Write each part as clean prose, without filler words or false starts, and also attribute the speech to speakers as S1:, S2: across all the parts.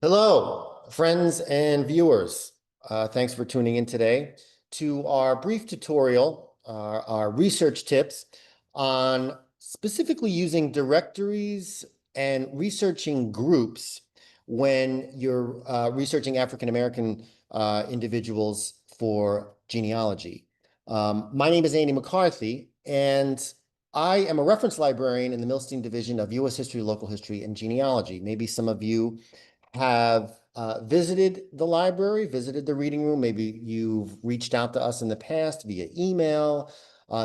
S1: Hello, friends and viewers. Thanks for tuning in today to our brief tutorial, our research tips on specifically using directories and researching groups when you're researching African American individuals for genealogy. My name is Andy McCarthy, and I am a reference librarian in the Milstein Division of U.S. History, Local History, and Genealogy. Maybe some of you have visited the library, visited the reading room. Maybe you've reached out to us in the past via email.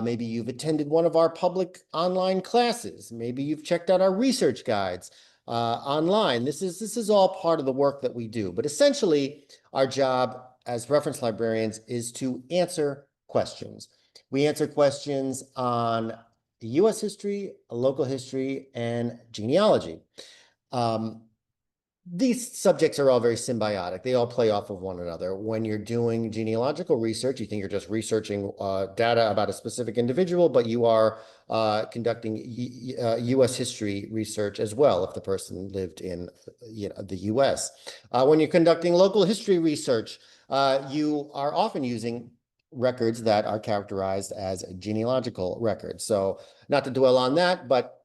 S1: Maybe you've attended one of our public online classes. Maybe you've checked out our research guides online. This is all part of the work that we do. But essentially, our job as reference librarians is to answer questions. We answer questions on U.S. history, local history, and genealogy. These subjects are all very symbiotic. They all play off of one another. When you're doing genealogical research, you think you're just researching data about a specific individual, but you are conducting U.S. history research as well if the person lived in the U.S. When you're conducting local history research, you are often using records that are characterized as genealogical records. So not to dwell on that, but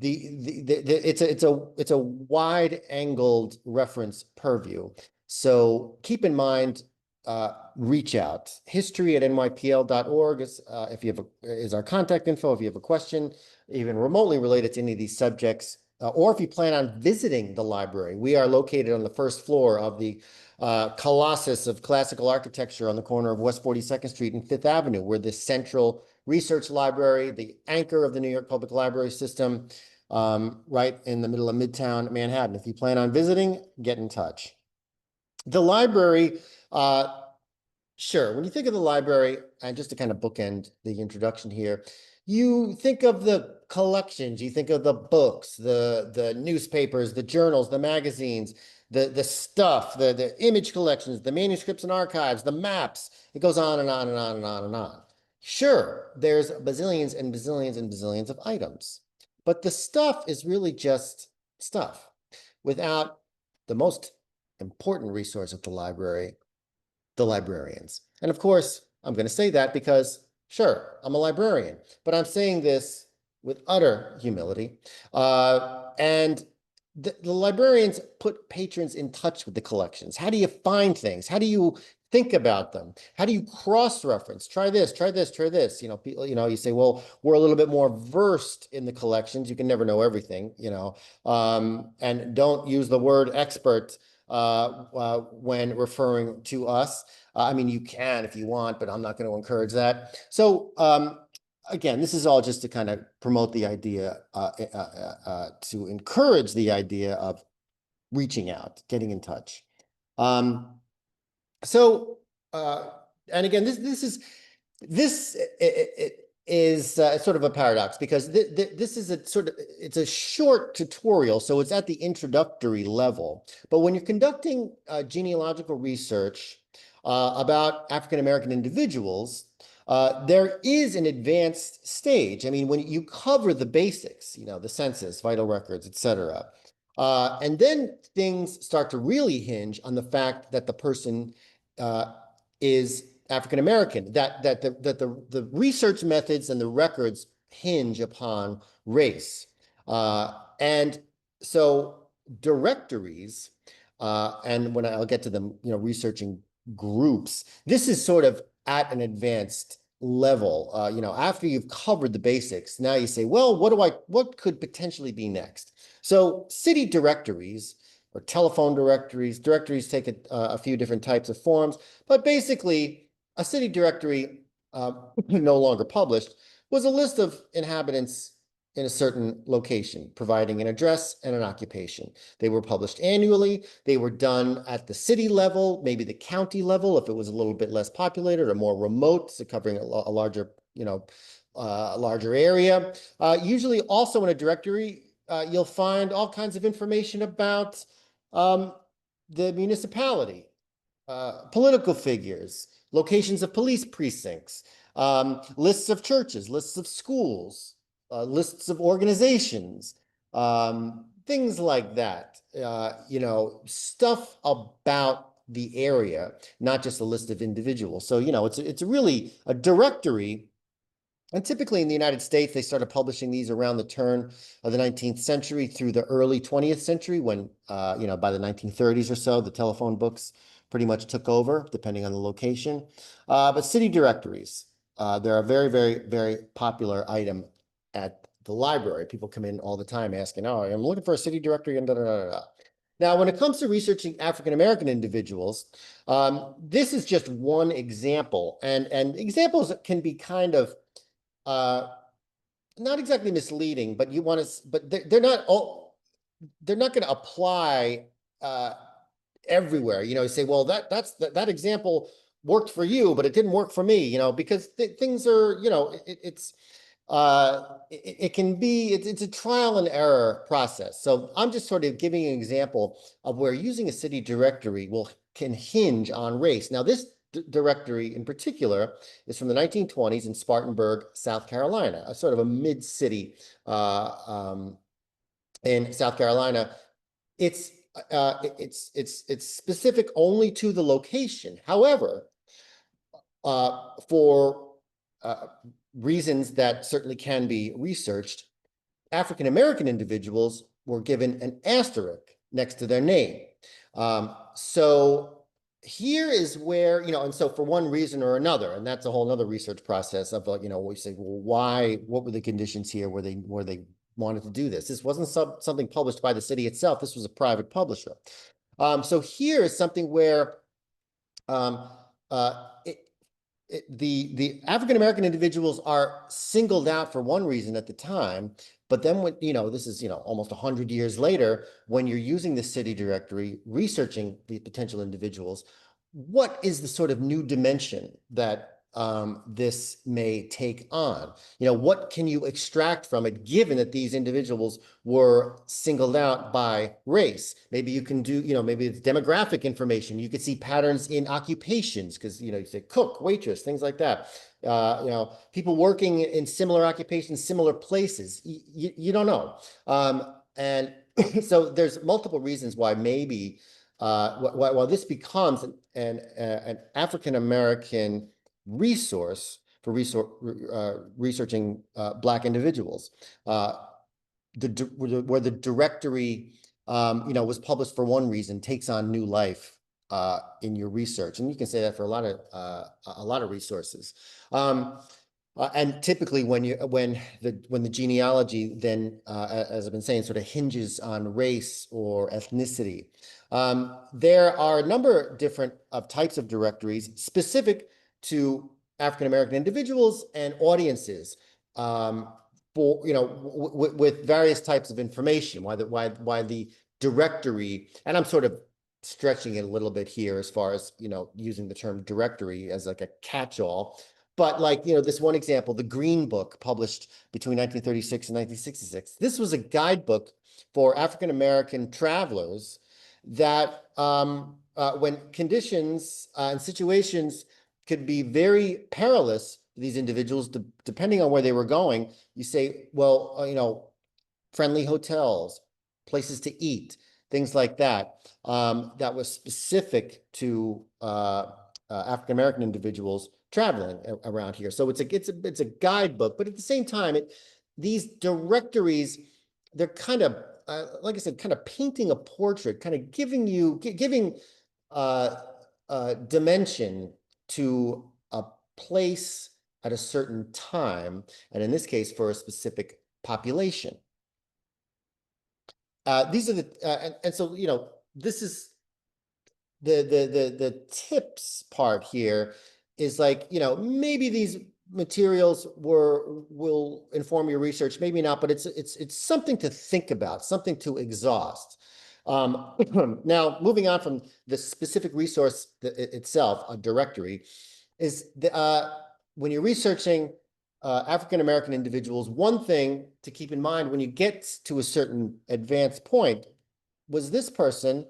S1: it's a wide-angled reference purview. So keep in mind, reach out. history@nypl.org is our contact info if you have a question, even remotely related to any of these subjects, or if you plan on visiting the library. We are located on the first floor of the colossus of classical architecture on the corner of West 42nd Street and Fifth Avenue. We're the central research library, the anchor of the New York Public Library System, right in the middle of Midtown Manhattan. If you plan on visiting, get in touch. The library, sure, when you think of the library, and just to kind of bookend the introduction here, you think of the collections, you think of the books, the newspapers, the journals, the magazines, the stuff, the image collections, the manuscripts and archives, the maps. It goes on and on and on and on and on. Sure, there's bazillions and bazillions and bazillions of items, but the stuff is really just stuff without the most important resource of the library, the librarians. And of course, I'm going to say that because, sure, I'm a librarian, but I'm saying this with utter humility. And the librarians put patrons in touch with the collections. How do you find things? How do you think about them? How do you cross-reference? Try this, try this, try this. People, you say, well, we're a little bit more versed in the collections. You can never know everything, and don't use the word expert when referring to us. I mean, you can if you want, but I'm not going to encourage that. So again, this is all just to kind of promote the idea, to encourage the idea of reaching out, getting in touch. So, and again, this is sort of a paradox because this is it's a short tutorial, so it's at the introductory level. But when you're conducting genealogical research about African American individuals, there is an advanced stage. I mean, when you cover the basics, the census, vital records, etc. And then things start to really hinge on the fact that the person is African American, that the research methods and the records hinge upon race. And so directories, and when I'll get to them, researching groups, this is sort of at an advanced level. After you've covered the basics, now you say, well, what could potentially be next? So city directories or telephone directories take a few different types of forms, but basically a city directory, no longer published, was a list of inhabitants in a certain location, providing an address and an occupation. They were published annually. They were done at the city level, maybe the county level, if it was a little bit less populated or more remote, so covering a larger, larger area. Usually also in a directory, you'll find all kinds of information about the municipality, political figures, locations of police precincts, lists of churches, lists of schools, lists of organizations, things like that. You know, stuff about the area, not just a list of individuals. So, you know, it's really a directory. And typically in the United States, they started publishing these around the turn of the 19th century through the early 20th century when, you know, by the 1930s or so, the telephone books pretty much took over, depending on the location. But city directories, they're a very, very, very popular item at the library. People come in all the time asking, oh, I'm looking for a city directory and da, da, da, da. Now, when it comes to researching African-American individuals, this is just one example. And examples can be kind of uh, not exactly misleading, but you want to, but they're not all, they're not going to apply uh, everywhere. You know, you say, well, that example worked for you, but it didn't work for me. You know, because things are, you know, it can be, it's a trial and error process. So I'm just sort of giving an example of where using a city directory can hinge on race. Now, this directory in particular is from the 1920s in Spartanburg, South Carolina, a sort of a mid-city in South Carolina. It's it's specific only to the location. However, for reasons that certainly can be researched, African-American individuals were given an asterisk next to their name. So here is where, you know, and so for one reason or another, and that's a whole other research process of, you know, we say, well, why, what were the conditions here where they wanted to do this? This wasn't something published by the city itself. This was a private publisher. So here is something where um, the African-American individuals are singled out for one reason at the time, but then when, you know, this is, you know, almost 100 years later, when you're using the city directory, researching the potential individuals, what is the sort of new dimension that this may take on? You know, what can you extract from it, given that these individuals were singled out by race? Maybe you can do, you know, maybe it's demographic information. You could see patterns in occupations because, you know, you say cook, waitress, things like that. You know, people working in similar occupations, similar places. You don't know. And so there's multiple reasons why maybe while this becomes an African-American resource for researching Black individuals, where the directory, you know, was published for one reason, takes on new life in your research, and you can say that for a lot of resources. And typically, when the genealogy then, as I've been saying, sort of hinges on race or ethnicity, there are a number of different types of directories specific to African American individuals and audiences. For, you know, with various types of information. Why the directory, and I'm sort of stretching it a little bit here as far as, you know, using the term directory as like a catch-all. But like, you know, this one example, the Green Book, published between 1936 and 1966. This was a guidebook for African-American travelers that when conditions and situations could be very perilous for these individuals, depending on where they were going, you say, well, you know, friendly hotels, places to eat, things like that, that was specific to African-American individuals traveling around here. So it's a guidebook, but at the same time, these directories, they're kind of, like I said, kind of painting a portrait, kind of giving dimension to a place at a certain time, and in this case, for a specific population. These are and so, you know, this is the tips part here is like, you know, maybe these materials will inform your research, maybe not, but it's something to think about, something to exhaust. Now, moving on from the specific resource itself, a directory, is when you're researching African-American individuals, one thing to keep in mind when you get to a certain advanced point, was this person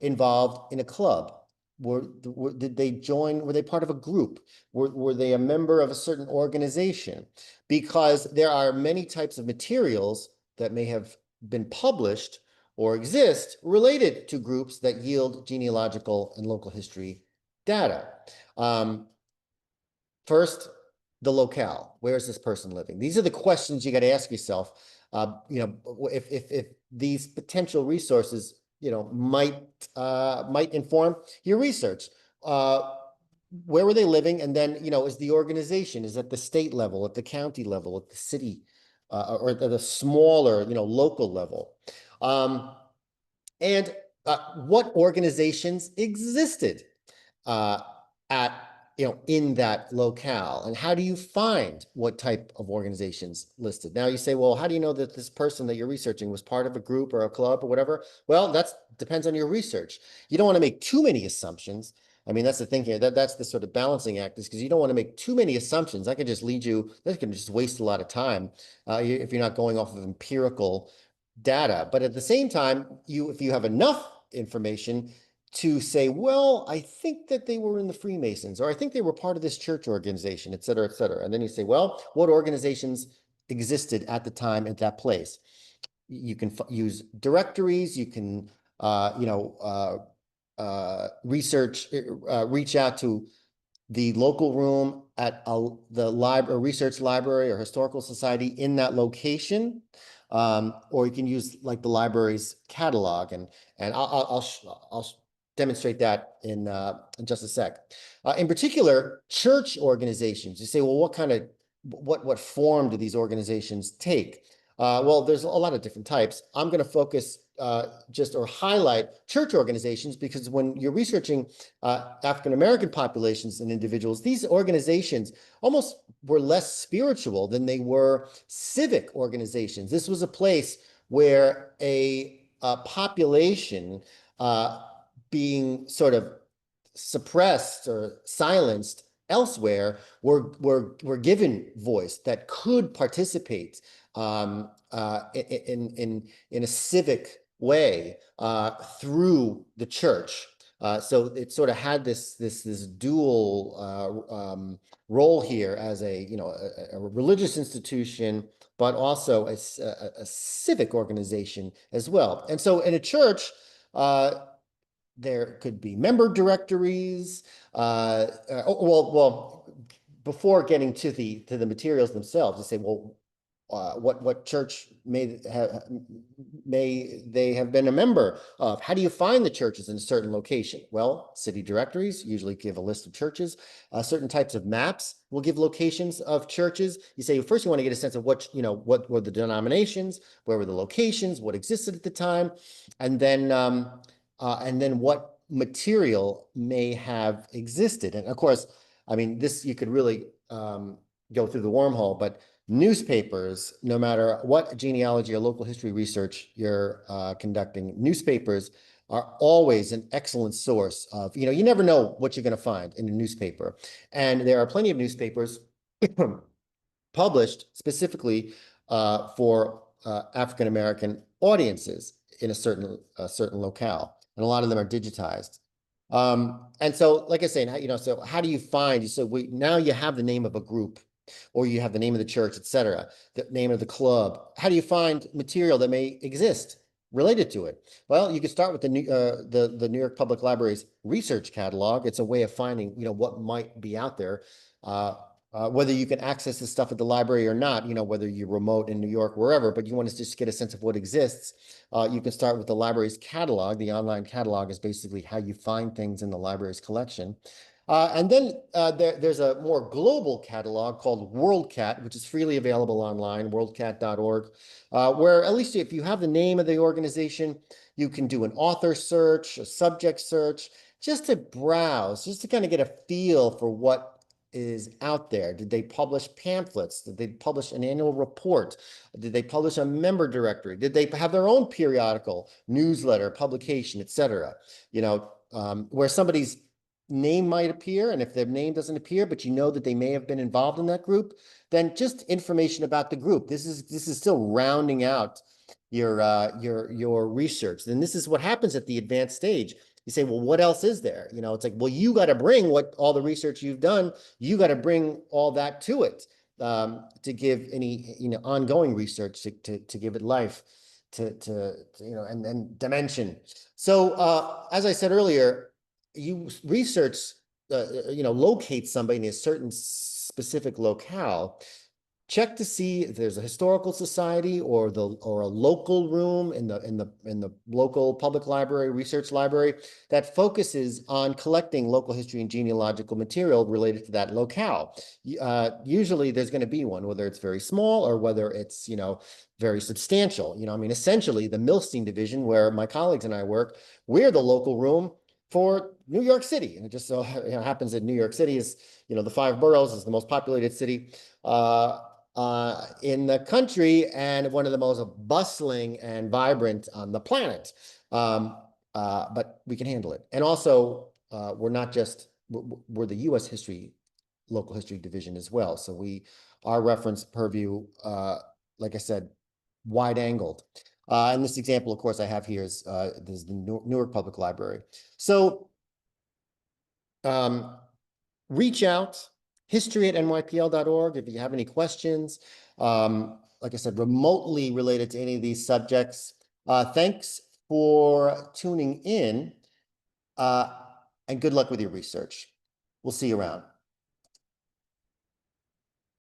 S1: involved in a club? Did they join? Were they part of a group? Were they a member of a certain organization? Because there are many types of materials that may have been published or exist related to groups that yield genealogical and local history data. First, the locale. Where is this person living? These are the questions you got to ask yourself. If these potential resources, might inform your research. Where were they living? And then, is the organization, is at the state level, at the county level, at the city, or at the smaller, local level? And what organizations existed at in that locale, and how do you find what type of organizations listed? Now you say, well, how do you know that this person that you're researching was part of a group or a club or whatever? Well, that depends on your research. You don't want to make too many assumptions. I mean, that's the thing here. That's the sort of balancing act, is because you don't want to make too many assumptions. That can just waste a lot of time if you're not going off of empirical data. But at the same time, if you have enough information to say, well, I think that they were in the Freemasons, or I think they were part of this church organization, et cetera, et cetera. And then you say, well, what organizations existed at the time at that place? You can use directories. You can, reach out to the local room at the research library or historical society in that location. Or you can use like the library's catalog, and I'll demonstrate that in just a sec. In particular, church organizations. You say, well, what form do these organizations take? Well, there's a lot of different types. I'm going to focus or highlight church organizations, because when you're researching African-American populations and individuals, these organizations almost were less spiritual than they were civic organizations. This was a place where a population being sort of suppressed or silenced elsewhere were given voice, that could participate in a civic way through the church. So it sort of had this dual role here as a religious institution, but also a civic organization as well. And so in a church, there could be member directories. Before getting to the materials themselves, you say, well, what church may they have been a member of? How do you find the churches in a certain location? Well, city directories usually give a list of churches. Certain types of maps will give locations of churches. You say, first you want to get a sense of what were the denominations, where were the locations, what existed at the time, and then what material may have existed. And of course, I mean, this you could really go through the wormhole, but newspapers, no matter what genealogy or local history research you're conducting, newspapers are always an excellent source of, you never know what you're going to find in a newspaper. And there are plenty of newspapers published specifically for African-American audiences in a certain locale. And a lot of them are digitized. And so, like I say, so how do you find, now you have the name of a group, or you have the name of the church, et cetera, the name of the club. How do you find material that may exist related to it? Well, you can start with the New York Public Library's research catalog. It's a way of finding, what might be out there. Whether you can access this stuff at the library or not, whether you're remote in New York, wherever, but you want to just get a sense of what exists, you can start with the library's catalog. The online catalog is basically how you find things in the library's collection. And then there's a more global catalog called WorldCat, which is freely available online, worldcat.org, where at least if you have the name of the organization, you can do an author search, a subject search, just to browse, just to kind of get a feel for what is out there. Did they publish pamphlets? Did they publish an annual report? Did they publish a member directory? Did they have their own periodical, newsletter, publication, etc.? Where somebody's name might appear, and if their name doesn't appear, but that they may have been involved in that group, then just information about the group. This is still rounding out your research. Then this is what happens at the advanced stage. You say, well, what else is there? It's like, well, you got to bring all the research you've done, you got to bring all that to it to give any ongoing research to give it life. you know, and dimension. So as I said earlier, you research, you know, locate somebody in a certain specific locale. Check to see if there's a historical society or a local room in the local public library, research library, that focuses on collecting local history and genealogical material related to that locale. Usually there's going to be one, whether it's very small or whether it's, you know, very substantial. You know, I mean, essentially the Milstein division, where my colleagues and I work, we're the local room for New York City. And it just so, you know, happens that New York City is, you know, the 5 boroughs, is the most populated city in the country, and one of the most bustling and vibrant on the planet. But we can handle it. And also, we're not just, we're the U.S. history, local history division as well. So our reference purview, like I said, wide angled. And this example, of course, I have here is there's the Newark Public Library. So reach out, history@nypl.org if you have any questions. Like I said, remotely related to any of these subjects. Thanks for tuning in, and good luck with your research. We'll see you around.